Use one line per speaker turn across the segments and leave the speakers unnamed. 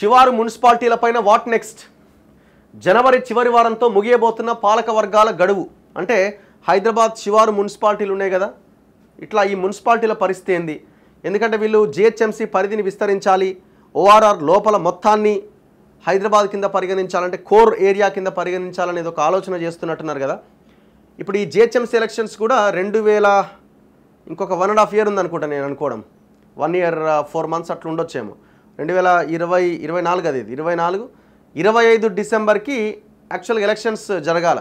శివారు మున్సిపాలిటీలపైన what next? జనవరి చివరి వారంతో ముగియబోతున్న పాలక వర్గాల గడువు. అంటే హైదరాబాద్ శివారు మున్సిపాలిటీలు ఉన్నాయి కదా, ఇట్లా ఈ మున్సిపాలిటీల పరిస్థితి ఏంది? ఎందుకంటే వీళ్ళు జిహెచ్ఎంసీ పరిధిని విస్తరించాలి, ఓఆర్ఆర్ లోపల మొత్తాన్ని హైదరాబాద్ కింద పరిగణించాలంటే కోర్ ఏరియా కింద పరిగణించాలనేది ఒక ఆలోచన చేస్తున్నట్టున్నారు కదా. ఇప్పుడు ఈ జిహెచ్ఎంసీ ఎలక్షన్స్ కూడా ఇంకొక 1.5 year ఉందనుకుంటా, నేను అనుకోవడం 1 year 4 months అట్లా ఉండొచ్చేమో. 2024 అది, 25 డిసెంబర్కి యాక్చువల్గా ఎలక్షన్స్ జరగాల.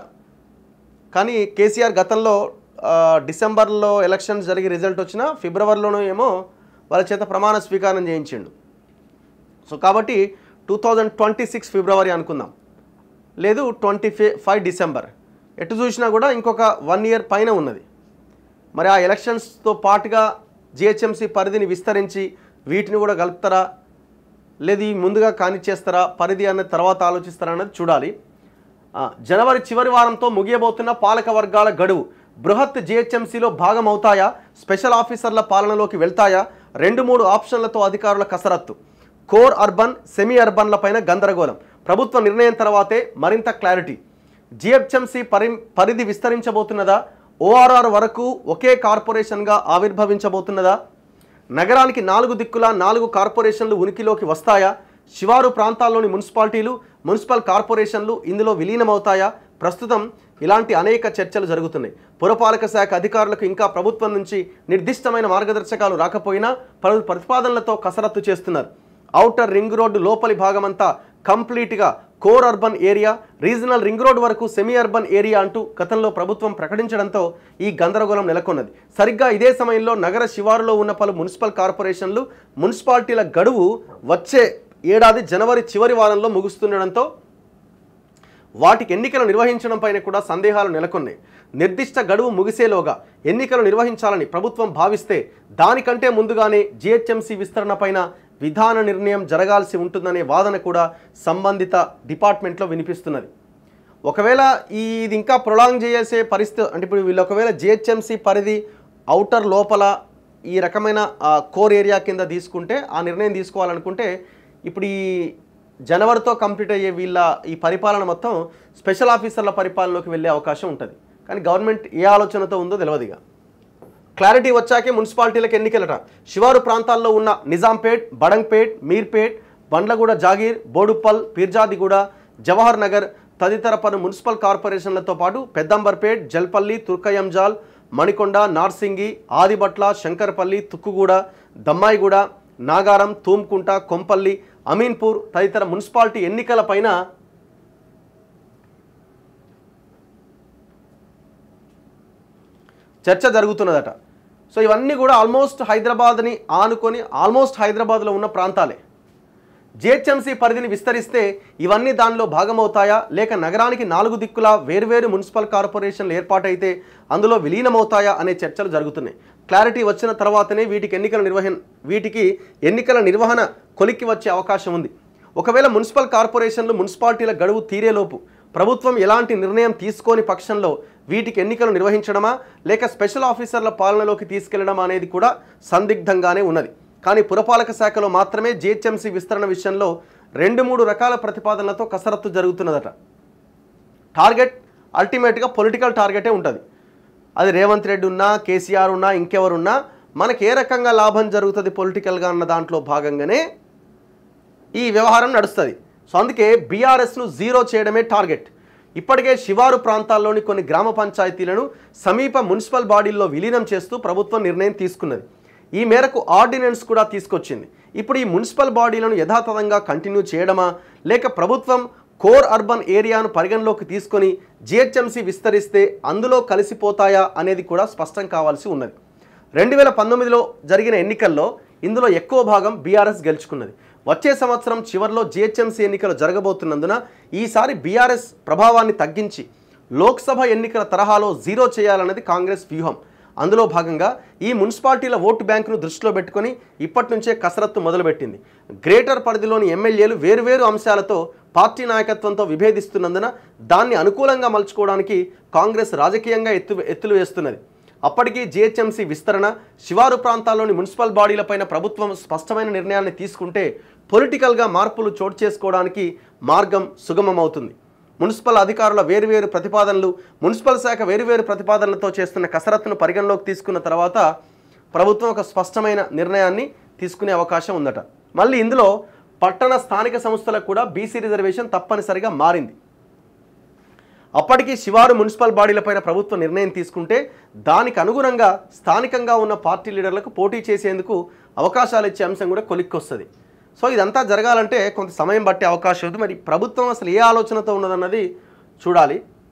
కానీ కేసీఆర్ గతంలో డిసెంబర్లో ఎలక్షన్స్ జరిగి రిజల్ట్ వచ్చినా ఫిబ్రవరిలోనూ ఏమో వాళ్ళ చేత ప్రమాణ స్వీకారం చేయించిండు. సో కాబట్టి 2026 ఫిబ్రవరి అనుకుందాం, లేదు 25 డిసెంబర్, ఎటు చూసినా కూడా ఇంకొక 1 year పైన ఉన్నది. మరి ఆ ఎలక్షన్స్తో పాటుగా జిహెచ్ఎంసీ పరిధిని విస్తరించి వీటిని కూడా కలుపుతారా, లేదు ముందుగా కానిచ్చేస్తారా, పరిధి అనే తర్వాత ఆలోచిస్తారా అన్నది చూడాలి. జనవరి చివరి వారంతో ముగియబోతున్న పాలక వర్గాల గడువు. బృహత్ జిహెచ్ఎంసీలో భాగం అవుతాయా, స్పెషల్ ఆఫీసర్ల పాలనలోకి వెళ్తాయా? 2-3 ఆప్షన్లతో అధికారుల కసరత్తు. కోర్ అర్బన్, సెమీ అర్బన్లపైన గందరగోళం. ప్రభుత్వ నిర్ణయం తర్వాతే మరింత క్లారిటీ. జిహెచ్ఎంసీ పరిధి విస్తరించబోతున్నదా? ఓఆర్ఆర్ వరకు ఒకే కార్పొరేషన్గా ఆవిర్భవించబోతున్నదా? నగరానికి 4 దిక్కులా 4 కార్పొరేషన్లు ఉనికిలోకి వస్తాయా? శివారు ప్రాంతాల్లోని మున్సిపాలిటీలు, మున్సిపల్ కార్పొరేషన్లు ఇందులో విలీనమవుతాయా? ప్రస్తుతం ఇలాంటి అనేక చర్చలు జరుగుతున్నాయి. పురపాలక శాఖ అధికారులకు ఇంకా ప్రభుత్వం నుంచి నిర్దిష్టమైన మార్గదర్శకాలు రాకపోయినా పలు ప్రతిపాదనలతో కసరత్తు చేస్తున్నారు. ఔటర్ రింగ్ రోడ్డు లోపలి భాగమంతా కంప్లీట్గా core urban area, regional ring road వరకు సెమీ అర్బన్ ఏరియా అంటూ గతంలో ప్రభుత్వం ప్రకటించడంతో ఈ గందరగోళం నెలకొన్నది. సరిగ్గా ఇదే సమయంలో నగర శివారులో ఉన్న పలు మున్సిపల్ కార్పొరేషన్లు, మున్సిపాలిటీల గడువు వచ్చే ఏడాది జనవరి చివరి వారంలో ముగుస్తుండడంతో వాటికి ఎన్నికలు నిర్వహించడం పైన కూడా సందేహాలు నెలకొన్నాయి. నిర్దిష్ట గడువు ముగిసేలోగా ఎన్నికలు నిర్వహించాలని ప్రభుత్వం భావిస్తే దానికంటే ముందుగానే జిహెచ్ఎంసీ విస్తరణ పైన విధాన నిర్ణయం జరగాల్సి ఉంటుందనే వాదన కూడా సంబంధిత డిపార్ట్మెంట్లో వినిపిస్తున్నది. ఒకవేళ ఇది ఇంకా ప్రొలాంగ్ చేసే పరిస్థితి, అంటే ఇప్పుడు వీళ్ళు ఒకవేళ జిహెచ్ఎంసీ పరిధి ఔటర్ లోపల ఈ రకమైన కోర్ ఏరియా కింద తీసుకుంటే, ఆ నిర్ణయం తీసుకోవాలనుకుంటే ఇప్పుడు ఈ జనవరితో కంప్లీట్ అయ్యే వీళ్ళ ఈ పరిపాలన మొత్తం స్పెషల్ ఆఫీసర్ల పరిపాలనలోకి వెళ్ళే అవకాశం ఉంటుంది. కానీ గవర్నమెంట్ ఏ ఆలోచనతో ఉందో తెలియదుగా. క్లారిటీ వచ్చాకే మున్సిపాలిటీలకు ఎన్నికలట. శివారు ప్రాంతాల్లో ఉన్న నిజాంపేట్, బడంగ్పేట్, మీర్పేట్, బండ్లగూడ జాగీర్, బోడుప్పల్, పీర్జాదిగూడ, జవహర్ నగర్ తదితర పలు మున్సిపల్ కార్పొరేషన్లతో పాటు పెద్దంబర్పేట్, జల్పల్లి, తుర్కయంజాల్, మణికొండ, నార్సింగి, ఆదిబట్ల, శంకర్పల్లి, తుక్కుగూడ, దమ్మాయిగూడ, నాగారం, తూమ్కుంట, కొంపల్లి, అమీన్పూర్ తదితర మున్సిపాలిటీ ఎన్నికలపైన చర్చ జరుగుతున్నదట. సో ఇవన్నీ కూడా ఆల్మోస్ట్ హైదరాబాద్ని ఆనుకొని హైదరాబాద్లో ఉన్న ప్రాంతాలే. జిహెచ్ఎంసీ పరిధిని విస్తరిస్తే ఇవన్నీ దానిలో భాగమవుతాయా, లేక నగరానికి 4 దిక్కులా వేర్వేరు మున్సిపల్ కార్పొరేషన్లు ఏర్పాటైతే అందులో విలీనమవుతాయా అనే చర్చలు జరుగుతున్నాయి. క్లారిటీ వచ్చిన తర్వాతనే వీటికి ఎన్నికల నిర్వహణ కొలిక్కి వచ్చే అవకాశం ఉంది. ఒకవేళ మున్సిపల్ కార్పొరేషన్లు, మున్సిపాలిటీల గడువు తీరేలోపు ప్రభుత్వం ఎలాంటి నిర్ణయం తీసుకోని పక్షంలో వీటికి ఎన్నికలు నిర్వహించడమా, లేక స్పెషల్ ఆఫీసర్ల పాలనలోకి తీసుకెళ్లడమా అనేది కూడా సందిగ్ధంగానే ఉన్నది. కానీ పురపాలక శాఖలో మాత్రమే జిహెచ్ఎంసీ విస్తరణ విషయంలో 2-3 రకాల ప్రతిపాదనలతో కసరత్తు జరుగుతున్నదట. టార్గెట్ అల్టిమేట్గా పొలిటికల్ టార్గెటే ఉంటుంది. అది రేవంత్ రెడ్డి ఉన్నా, కేసీఆర్ ఉన్నా, ఇంకెవరున్నా మనకి ఏ రకంగా లాభం జరుగుతుంది పొలిటికల్గా అన్న దాంట్లో భాగంగానే ఈ వ్యవహారం నడుస్తుంది. సో అందుకే బీఆర్ఎస్ను 0 చేయడమే టార్గెట్. ఇప్పటికే శివారు ప్రాంతాల్లోని కొన్ని గ్రామ పంచాయతీలను సమీప మున్సిపల్ బాడీల్లో విలీనం చేస్తూ ప్రభుత్వం నిర్ణయం తీసుకున్నది. ఈ మేరకు ఆర్డినెన్స్ కూడా తీసుకొచ్చింది. ఇప్పుడు ఈ మున్సిపల్ బాడీలను యథాతథంగా కంటిన్యూ చేయడమా, లేక ప్రభుత్వం కోర్ అర్బన్ ఏరియాను పరిగణలోకి తీసుకొని జిహెచ్ఎంసీ విస్తరిస్తే అందులో కలిసిపోతాయా అనేది కూడా స్పష్టం కావాల్సి ఉన్నది. 2019లో జరిగిన ఎన్నికల్లో ఇందులో ఎక్కువ భాగం బీఆర్ఎస్ గెలుచుకున్నది. వచ్చే సంవత్సరం చివరిలో జిహెచ్ఎంసీ ఎన్నికలు జరగబోతున్నందున ఈసారి బీఆర్ఎస్ ప్రభావాన్ని తగ్గించి లోక్సభ ఎన్నికల తరహాలో 0 చేయాలన్నది కాంగ్రెస్ వ్యూహం. అందులో భాగంగా ఈ మున్సిపాలిటీల ఓటు బ్యాంకును దృష్టిలో పెట్టుకొని ఇప్పటి నుంచే కసరత్తు మొదలుపెట్టింది. గ్రేటర్ పరిధిలోని ఎమ్మెల్యేలు వేర్వేరు అంశాలతో పార్టీ నాయకత్వంతో విభేదిస్తున్నందున దాన్ని అనుకూలంగా మలుచుకోవడానికి కాంగ్రెస్ రాజకీయంగా ఎత్తులు వేస్తున్నది. అప్పటికీ జిహెచ్ఎంసీ విస్తరణ, శివారు ప్రాంతాల్లోని మున్సిపల్ బాడీలపైన ప్రభుత్వం స్పష్టమైన నిర్ణయాన్ని తీసుకుంటే పొలిటికల్గా మార్పులు చోటు చేసుకోవడానికి మార్గం సుగమమవుతుంది. మున్సిపల్ అధికారుల వేరువేరు ప్రతిపాదనలు, మున్సిపల్ శాఖ వేరువేరు ప్రతిపాదనలతో చేస్తున్న కసరత్తును పరిగణలోకి తీసుకున్న తర్వాత ప్రభుత్వం ఒక స్పష్టమైన నిర్ణయాన్ని తీసుకునే అవకాశం ఉందట. మళ్ళీ ఇందులో పట్టణ స్థానిక సంస్థలకు కూడా బీసీ రిజర్వేషన్ తప్పనిసరిగా మారింది. అప్పటికీ శివారు మున్సిపల్ బాడీలపైన ప్రభుత్వం నిర్ణయం తీసుకుంటే దానికి అనుగుణంగా స్థానికంగా ఉన్న పార్టీ లీడర్లకు పోటీ చేసేందుకు అవకాశాలు ఇచ్చే అంశం కూడా కొలిక్కొస్తుంది. సో ఇదంతా జరగాలంటే కొంత సమయం పట్టే అవకాశం ఉంది. మరి ప్రభుత్వం అసలు ఏ ఆలోచనతో ఉన్నదన్నది చూడాలి.